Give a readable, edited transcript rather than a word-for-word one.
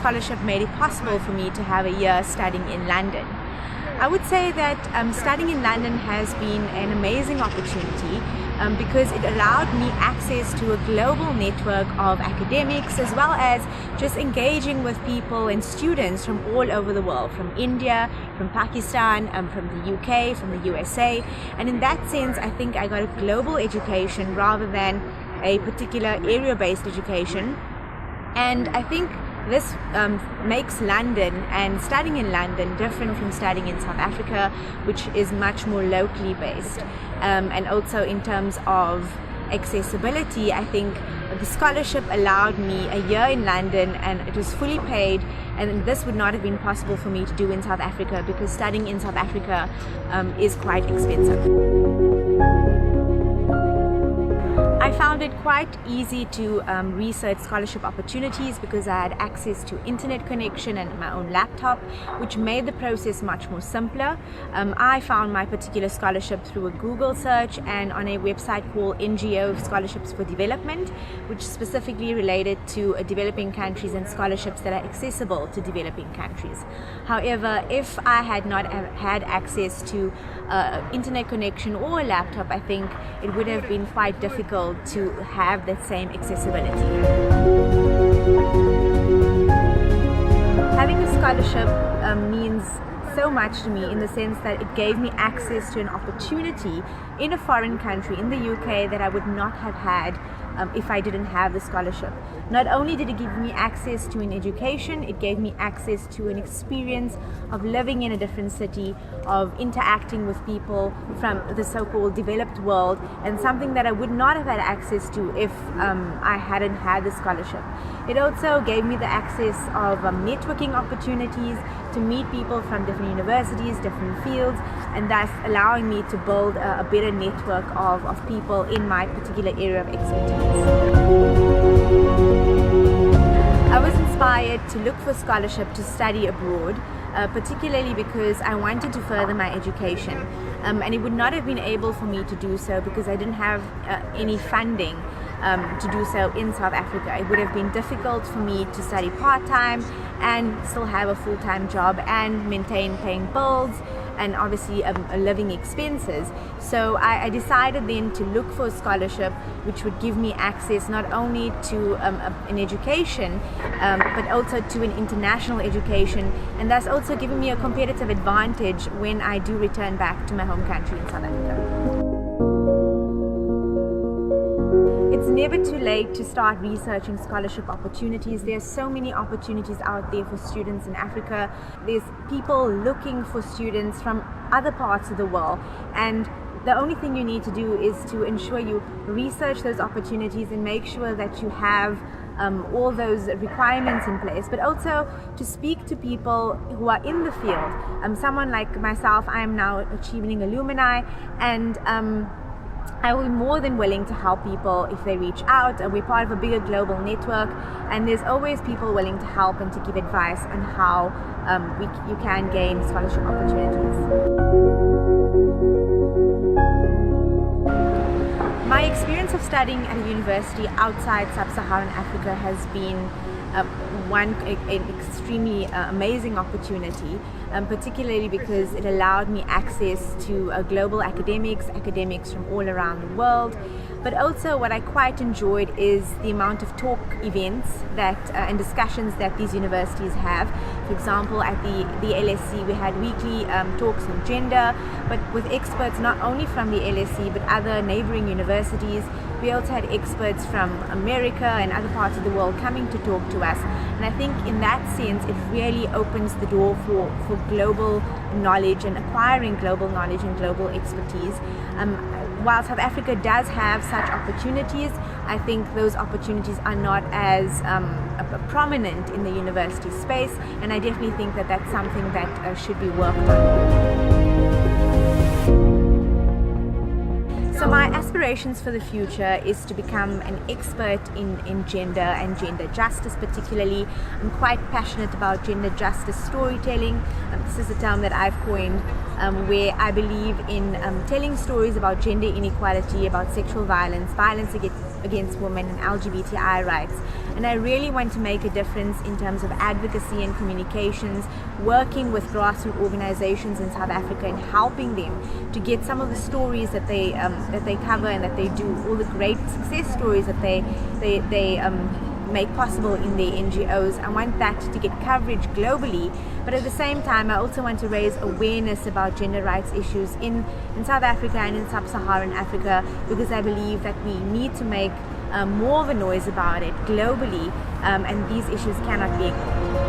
scholarship made it possible for me to have a year studying in London. I would say that studying in London has been an amazing opportunity because it allowed me access to a global network of academics, as well as just engaging with people and students from all over the world, from India, from Pakistan, from the UK, from the USA. And in that sense, I think I got a global education rather than a particular area-based education. And I think this makes London and studying in London different from studying in South Africa, which is much more locally based. And also in terms of accessibility, I think the scholarship allowed me a year in London, and it was fully paid, and this would not have been possible for me to do in South Africa because studying in South Africa is quite expensive. I found it quite easy to research scholarship opportunities because I had access to internet connection and my own laptop, which made the process much more simpler. I found my particular scholarship through a Google search and on a website called NGO Scholarships for Development, which specifically related to developing countries and scholarships that are accessible to developing countries. However, if I had not had access to internet connection or a laptop, I think it would have been quite difficult to have that same accessibility. Having a scholarship means so much to me in the sense that it gave me access to an opportunity in a foreign country, in the UK, that I would not have had if I didn't have the scholarship. Not only did it give me access to an education, it gave me access to an experience of living in a different city, of interacting with people from the so-called developed world, and something that I would not have had access to if I hadn't had the scholarship. It also gave me the access of networking opportunities to meet people from different universities, different fields, and thus allowing me to build a better network of people in my particular area of expertise. I was inspired to look for scholarship to study abroad, particularly because I wanted to further my education, and it would not have been able for me to do so because I didn't have any funding to do so in South Africa. It would have been difficult for me to study part-time and still have a full-time job and maintain paying bills and obviously living expenses. So I decided then to look for a scholarship which would give me access not only to an education but also to an international education, and thus also giving me a competitive advantage when I do return back to my home country in South Africa. It's never too late to start researching scholarship opportunities. There are so many opportunities out there for students in Africa. There's people looking for students from other parts of the world, and the only thing you need to do is to ensure you research those opportunities and make sure that you have all those requirements in place, but also to speak to people who are in the field. Someone like myself, I am now a Chevening alumni, and I will be more than willing to help people if they reach out. We're part of a bigger global network, and there's always people willing to help and to give advice on how you can gain scholarship opportunities. My experience of studying at a university outside sub-Saharan Africa has been an extremely amazing opportunity, particularly because it allowed me access to global academics from all around the world. But also what I quite enjoyed is the amount of talk events that and discussions that these universities have. For example, at the LSE we had weekly talks on gender, but with experts not only from the LSE but other neighboring universities. We also had experts from America and other parts of the world coming to talk to us, and I think in that sense it really opens the door for global knowledge and acquiring global knowledge and global expertise. While South Africa does have such opportunities, I think those opportunities are not as prominent in the university space, and I definitely think that that's something that should be worked on. So my aspirations for the future is to become an expert in gender and gender justice particularly. I'm quite passionate about gender justice storytelling. This is a term that I've coined, where I believe in telling stories about gender inequality, about sexual violence against women and LGBTI rights. And I really want to make a difference in terms of advocacy and communications, working with grassroots organizations in South Africa and helping them to get some of the stories that they cover and that they do, all the great success stories that they make possible in their NGOs. I want that to get coverage globally, but at the same time I also want to raise awareness about gender rights issues in South Africa and in sub-Saharan Africa, because I believe that we need to make more of a noise about it globally, and these issues cannot be ignored.